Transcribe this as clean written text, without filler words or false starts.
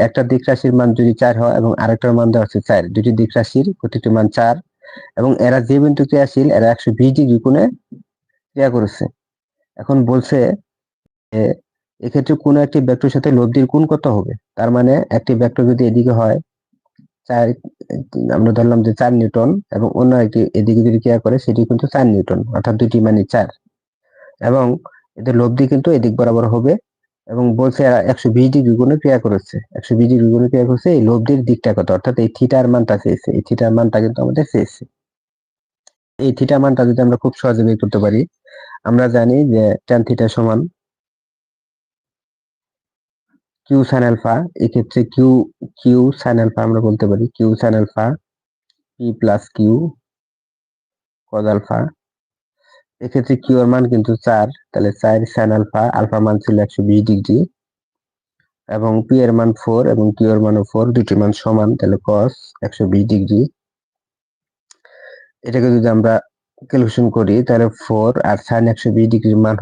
একটা দিক রাশির মান যদি 4 হয় এবং আরেকটার মান দেওয়া আছে 4, দুটি দিক রাশির প্রতিটি মান 4 এবং এরা যে বিন্দু ক্রিয়াশীল এরা 120 ডিগ্রি কোণে ক্রিয়া করেছে। এখন বলছে যে এক্ষেত্রে কোন একটি ভেক্টরের সাথে লব্ধির কোণ কত হবে। তার মানে একটি ভেক্টর যদি এদিকে হয় 4, আমরা ধরলাম যে 4 নিউটন এবং অন্য একটি এদিকে যদি ক্রিয়া করে সেটি কিন্তু 4 নিউটন, অর্থাৎ দুটি মানে 4 এবং এদের লব্ধি কিন্তু এদিক বরাবর হবে এবং বলছে 120 ডিগ্রি কোণে ক্রিয়া করেছে। 120 ডিগ্রি কোণে ক্রিয়া করেছে, এই লব্ধির দিকটা কত, অর্থাৎ এই থিটার মানটা চেয়েছে। এই থিটার মানটা কিন্তু আমাদের চেয়েছে। এই থিটা মানটা যদি আমরা খুব সহজে বের করতে পারি, আমরা জানি যে tan থিটা সমান কিউ সাইন আলফা। এক্ষেত্রে কিউ সাইন আলফা আমরা বলতে পারি q sine alpha p plus q cos alpha. এক্ষেত্রে কিউ এর মান কিন্তু 4, তাহলে 4 সাইন আলফা, আলফা মান ছিল 120 ডিগ্রি এবং পি এর মান 4 এবং কিউ এর মানও 4, দুটি মান সমান, তাহলে cos 120 ডিগ্রি। এটাকে যদি আমরা ক্যালকুলেশন করি তাহলে 4 আর সাইন 120 ডিগ্রির মান